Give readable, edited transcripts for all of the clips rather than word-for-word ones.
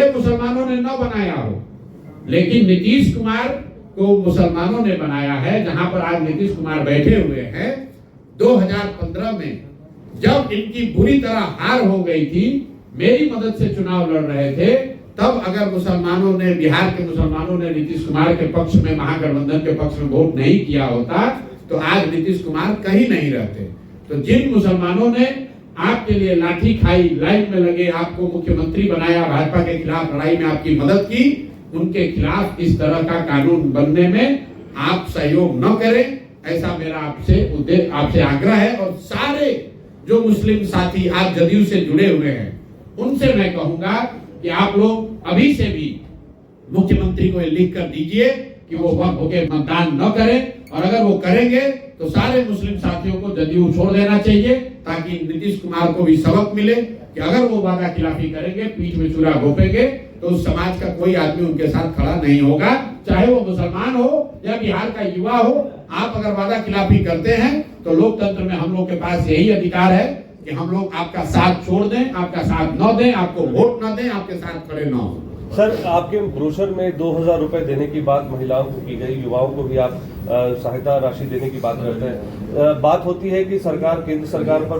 भले मुसलमानों ने न बनाया हो, लेकिन नीतीश कुमार को मुसलमानों ने बनाया है। जहां पर आज नीतीश कुमार बैठे हुए हैं, 2015 में जब इनकी बुरी तरह हार हो गई थी, मेरी मदद से चुनाव लड़ रहे थे, तब अगर मुसलमानों ने, बिहार के मुसलमानों ने नीतीश कुमार के पक्ष में, महागठबंधन के पक्ष में वोट नहीं किया होता तो आज नीतीश कुमार कहीं नहीं रहते। तो जिन मुसलमानों ने आपके लिए लाठी खाई, लाइन में लगे, आपको मुख्यमंत्री बनाया, भाजपा के खिलाफ लड़ाई में आपकी मदद की, उनके खिलाफ इस तरह का कानून बनने में आप सहयोग न करें, ऐसा मेरा आपसे आग्रह है। और सारे जो मुस्लिम साथी आज जदयू से जुड़े हुए हैं, उनसे मैं कहूंगा कि आप लोग अभी से भी मुख्यमंत्री को लिख कर दीजिए कि वो वक्त होके मतदान न करें, और अगर वो करेंगे तो सारे मुस्लिम साथियों को जदयू छोड़ देना चाहिए, ताकि नीतीश कुमार को भी सबक मिले कि अगर वो वादा खिलाफी करेंगे, पीठ में छुरा घोंपेंगे, तो उस समाज का कोई आदमी उनके साथ खड़ा नहीं होगा, चाहे वो मुसलमान हो या बिहार का युवा हो। आप अगर वादा खिलाफी करते हैं तो लोकतंत्र में हम लोग के पास यही अधिकार है कि हम लोग आपका साथ छोड़ दें, आपका साथ न दें, आपको वोट न दें, आपके साथ खड़े न हो। सर, आपके ब्रोशर में 2000 रुपए देने की बात महिलाओं को की गई, युवाओं को भी आप सहायता राशि देने की बात करते हैं। बात होती है कि केंद्र सरकार पर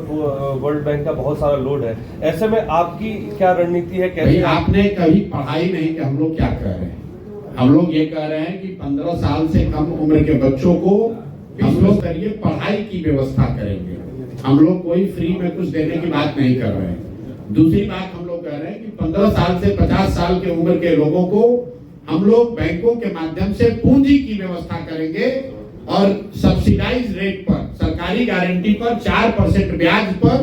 वर्ल्ड बैंक का बहुत सारा लोड है, ऐसे में आपकी क्या रणनीति है? कैसे? आपने कभी पढ़ाई नहीं कि हम लोग क्या कह रहे हैं? हम लोग ये कह रहे हैं कि 15 साल से कम उम्र के बच्चों को हम लोग करिए पढ़ाई की व्यवस्था करेंगे। हम लोग कोई फ्री में कुछ देने की बात नहीं कर रहे हैं। दूसरी बात हम लोग कह रहे हैं कि 15 साल से 50 साल के उम्र के लोगों को हम लोग बैंकों के माध्यम से पूंजी की व्यवस्था करेंगे, और सब्सिडाइज रेट पर, सरकारी गारंटी पर 4% ब्याज पर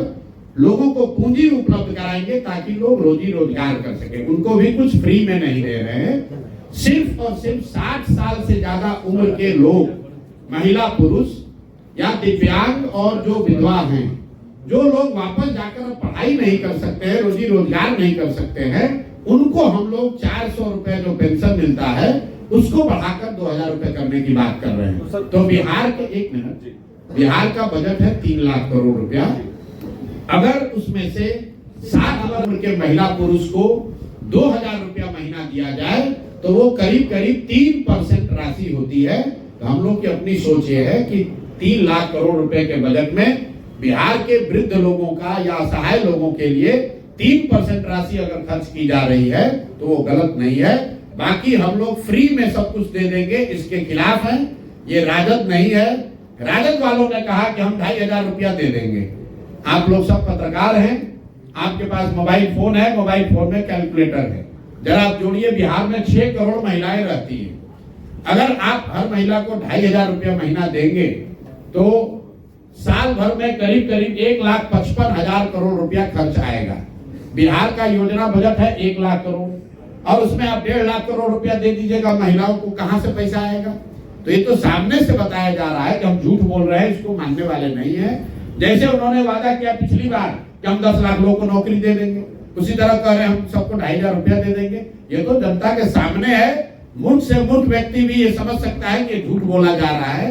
लोगों को पूंजी उपलब्ध कराएंगे, ताकि लोग रोजी रोजगार कर सके। उनको भी कुछ फ्री में नहीं दे रहे हैं। सिर्फ और सिर्फ 60 साल से ज्यादा उम्र के लोग, महिला पुरुष या दिव्यांग और जो विधवा हैं, जो लोग वापस जाकर पढ़ाई नहीं कर सकते हैं, रोजी रोजगार नहीं कर सकते हैं, उनको हम लोग 400 रुपए जो पेंशन मिलता है उसको बढ़ाकर 2000 रुपए करने की बात कर रहे हैं। तो बिहार के, एक मिनट, बिहार का बजट है 3 लाख करोड़ रुपया। अगर उसमें से 60 उम्र के महिला पुरुष को 2000 रुपया महीना दिया जाए तो वो करीब करीब 3% राशि होती है। तो हम लोग की अपनी सोच ये है कि 3 लाख करोड़ रुपए के बजट में बिहार के वृद्ध लोगों का या असहाय लोगों के लिए 3% राशि अगर खर्च की जा रही है तो वो गलत नहीं है। बाकी हम लोग फ्री में सब कुछ दे देंगे, इसके खिलाफ हैं। ये राजद नहीं है। राजद वालों ने कहा कि हम 2500 रुपया दे देंगे। आप लोग सब पत्रकार हैं, आपके पास मोबाइल फोन है, मोबाइल फोन में कैलकुलेटर है, जरा आप जोड़िए। बिहार में 6 करोड़ महिलाएं रहती हैं। अगर आप हर महिला को 2500 रुपया महीना देंगे तो साल भर में करीब करीब 1,55,000 करोड़ रुपया खर्च आएगा। बिहार का योजना बजट है 1 लाख करोड़, और उसमें आप 1.5 लाख करोड़ रुपया दे दीजिएगा, महिलाओं को कहां से पैसा आएगा? तो ये तो सामने से बताया जा रहा है कि हम झूठ बोल रहे हैं, इसको मानने वाले नहीं है। जैसे उन्होंने वादा किया पिछली बार कि हम 10 लाख लोगों को नौकरी दे देंगे, उसी तरह कह रहे हैं हम सबको 2500 रुपया दे देंगे। ये तो जनता के सामने है। मूर्ख से मूर्ख व्यक्ति भी ये समझ सकता है कि झूठ बोला जा रहा है।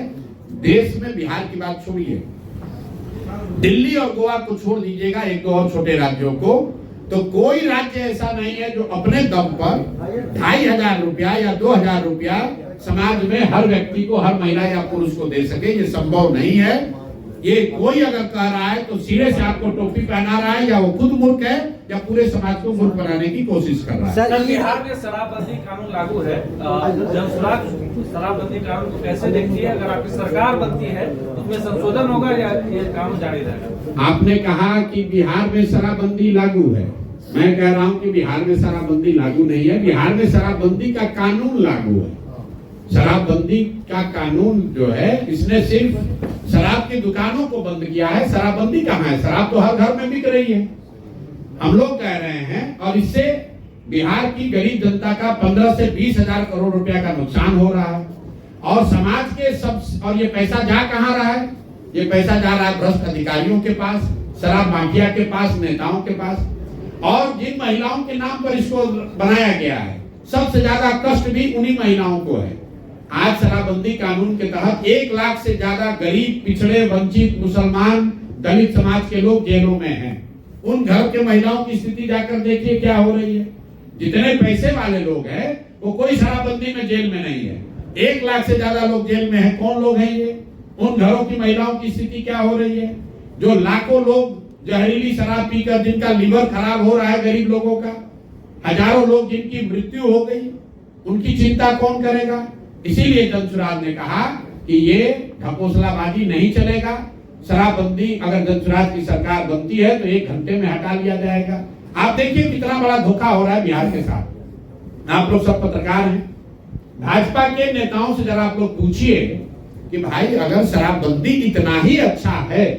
देश में बिहार की बात छोड़िए, दिल्ली और गोवा को छोड़ दीजिएगा, 1-2 और छोटे राज्यों को, तो कोई राज्य ऐसा नहीं है जो अपने दम पर 2500 रुपया या 2000 रुपया समाज में हर व्यक्ति को, हर महिला या पुरुष को दे सके। ये संभव नहीं है। ये कोई अगर कह रहा है तो सिरे से आपको टोपी पहना रहा है, या वो खुद मूर्ख है या पूरे समाज को मूर्ख बनाने की कोशिश कर रहा है। सर, बिहार में शराबबंदी कानून लागू है, जब शराबबंदी कानून को कैसे देखती है? अगर आपकी सरकार बनती है तो उसमें संशोधन होगा या ये कानून जारी रहेगा? आपने कहा कि बिहार में शराबबंदी लागू है। मैं कह रहा हूं कि बिहार में शराबबंदी लागू नहीं है। बिहार में शराबबंदी का कानून लागू है। शराबबंदी का कानून जो है, इसने सिर्फ शराब की दुकानों को बंद किया है। शराबबंदी कहाँ है? शराब तो हर घर में बिक रही है। हम लोग कह रहे हैं, और इससे बिहार की गरीब जनता का 15 से 20,000 करोड़ रुपया का नुकसान हो रहा है। और समाज के सब, और ये पैसा जा कहाँ रहा है? ये पैसा जा रहा है भ्रष्ट अधिकारियों के पास, शराब माफिया के पास, नेताओं के पास। और जिन महिलाओं के नाम पर इसको बनाया गया है, सबसे ज्यादा कष्ट भी उन्हीं महिलाओं को है। आज शराबबंदी कानून के तहत 1 लाख से ज्यादा गरीब, पिछड़े, वंचित, मुसलमान, दलित समाज के लोग जेलों में हैं। उन घर के महिलाओं की स्थिति जाकर देखिए क्या हो रही है। जितने पैसे वाले लोग हैं वो कोई शराबबंदी में जेल में नहीं है। 1 लाख से ज्यादा लोग जेल में हैं। कौन लोग हैं ये? उन घरों की महिलाओं की स्थिति क्या हो रही है? जो लाखों लोग जहरीली शराब पीकर जिनका लीवर खराब हो रहा है, गरीब लोगों का, हजारों लोग जिनकी मृत्यु हो गई, उनकी चिंता कौन करेगा? इसीलिए जनसुराज ने कहा कि ये ढकोसलाबाजी नहीं चलेगा। शराबबंदी अगर जनसुराज की सरकार बनती है तो 1 घंटे में हटा लिया जाएगा। आप देखिए कितना बड़ा धोखा हो रहा है बिहार के साथ। आप लोग सब पत्रकार हैं, भाजपा के नेताओं से जरा आप लोग पूछिए कि भाई अगर शराबबंदी इतना ही अच्छा है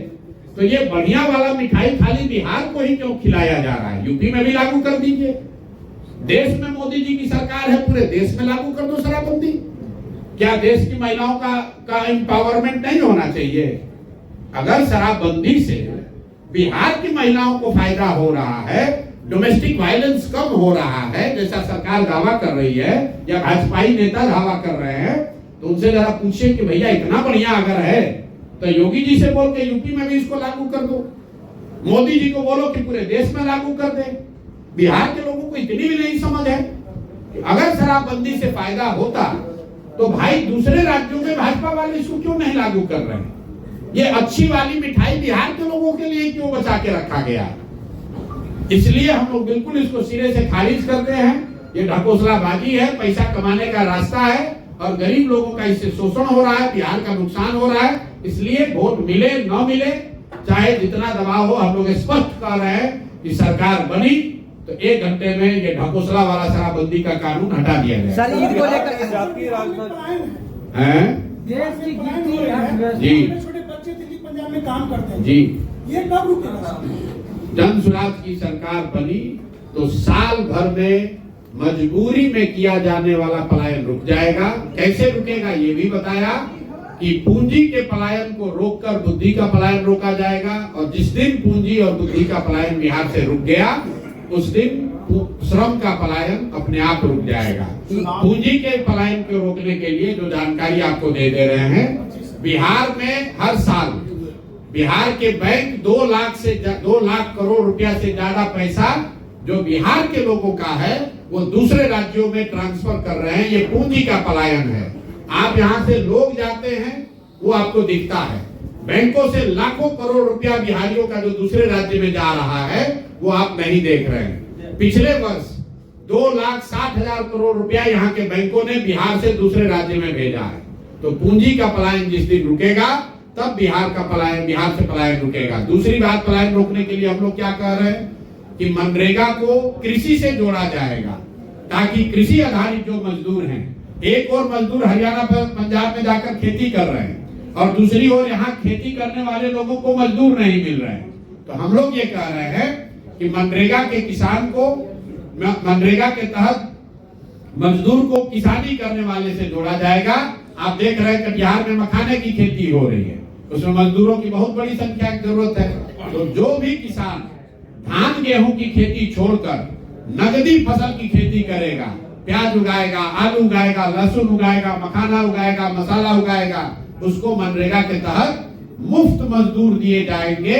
तो ये बढ़िया वाला मिठाई खाली बिहार को ही क्यों खिलाया जा रहा है? यूपी में भी लागू कर दीजिए। देश में मोदी जी की सरकार है, पूरे देश में लागू कर दो शराबबंदी। क्या देश की महिलाओं का एम्पावरमेंट नहीं होना चाहिए? अगर शराबबंदी से बिहार की महिलाओं को फायदा हो रहा है, डोमेस्टिक वायलेंस कम हो रहा है, जैसा सरकार दावा कर रही है या भाजपाई नेता दावा कर रहे हैं, तो उनसे जरा पूछिए कि भैया इतना बढ़िया अगर है तो योगी जी से बोल के यूपी में भी इसको लागू कर दो। मोदी जी को बोलो कि पूरे देश में लागू कर दे। बिहार के लोगों को इतनी भी नहीं समझ है कि अगर शराबबंदी से फायदा होता तो भाई दूसरे राज्यों में भाजपा वाले इसको क्यों नहीं लागू कर रहे हैं? ये अच्छी वाली मिठाई बिहार के लोगों के लिए क्यों बचा के रखा गया? इसलिए हम लोग बिल्कुल इसको सिरे से खारिज करते हैं। ये ढकोसलाबाजी है, पैसा कमाने का रास्ता है और गरीब लोगों का इससे शोषण हो रहा है, बिहार का नुकसान हो रहा है। इसलिए वोट मिले न मिले, चाहे जितना दबाव हो, हम लोग स्पष्ट कर रहे हैं कि सरकार बनी तो 1 घंटे में ये ढकोसला वाला शराबबंदी का कानून हटा दिया जाए। सर ईद को लेकर जातीय राजनीति हैं? देश की गिनती जी छोटे बच्चे दिल्ली पंजाब में काम करते हैं जी, ये कब रुकेगा? जनसुराज की सरकार बनी तो साल भर में मजबूरी में किया जाने वाला पलायन रुक जाएगा। कैसे रुकेगा ये भी बताया कि पूंजी के पलायन को रोककर बुद्धि का पलायन रोका जाएगा। और जिस दिन पूंजी और बुद्धि का पलायन बिहार से रुक गया उस दिन श्रम का पलायन अपने आप रुक जाएगा। पूंजी के पलायन को रोकने के लिए जो जानकारी आपको दे रहे हैं, बिहार में हर साल बिहार के बैंक 2 लाख करोड़ रुपया से ज्यादा पैसा जो बिहार के लोगों का है वो दूसरे राज्यों में ट्रांसफर कर रहे हैं। ये पूंजी का पलायन है। आप यहाँ से लोग जाते हैं वो आपको दिखता है। बैंकों से लाखों करोड़ रुपया बिहारियों का जो दूसरे राज्य में जा रहा है वो आप नहीं देख रहे हैं। पिछले वर्ष 2,60,000 करोड़ रुपया यहाँ के बैंकों ने बिहार से दूसरे राज्य में भेजा है। तो पूंजी का पलायन जिस दिन रुकेगा तब बिहार से पलायन रुकेगा। दूसरी बात, पलायन रोकने के लिए हम लोग क्या कह रहे हैं कि मनरेगा को कृषि से जोड़ा जाएगा ताकि कृषि आधारित जो मजदूर हैं, एक और मजदूर हरियाणा पर पंजाब में जाकर खेती कर रहे हैं और दूसरी ओर यहाँ खेती करने वाले लोगों को मजदूर नहीं मिल रहे हैं। तो हम लोग ये कह रहे हैं कि मनरेगा के किसान को मनरेगा के तहत मजदूर को किसानी करने वाले से जोड़ा जाएगा। आप देख रहे हैं कि बिहार में मखाने की खेती हो रही है, उसमें मजदूरों की बहुत बड़ी संख्या की जरूरत है। तो जो भी किसान धान गेहूं की खेती छोड़कर नगदी फसल की खेती करेगा, प्याज उगाएगा, आलू उगाएगा, लहसुन उगाएगा, मखाना उगाएगा, मसाला उगाएगा, उसको मनरेगा के तहत मुफ्त मजदूर दिए जाएंगे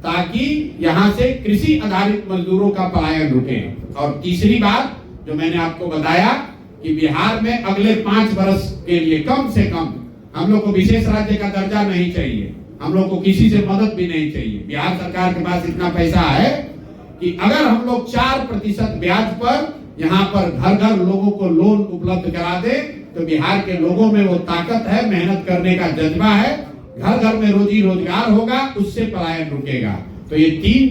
ताकि यहाँ से कृषि आधारित मजदूरों का पलायन रुके। और तीसरी बात जो मैंने आपको बताया कि बिहार में अगले 5 वर्ष के लिए कम से कम हम लोग को विशेष राज्य का दर्जा नहीं चाहिए, हम लोग को किसी से मदद भी नहीं चाहिए। बिहार सरकार के पास इतना पैसा है कि अगर हम लोग 4% ब्याज पर यहाँ पर घर घर लोगों को लोन उपलब्ध करा दे तो बिहार के लोगों में वो ताकत है, मेहनत करने का जज्बा है, घर घर में रोजी रोजगार होगा, उससे पलायन रुकेगा। तो ये 3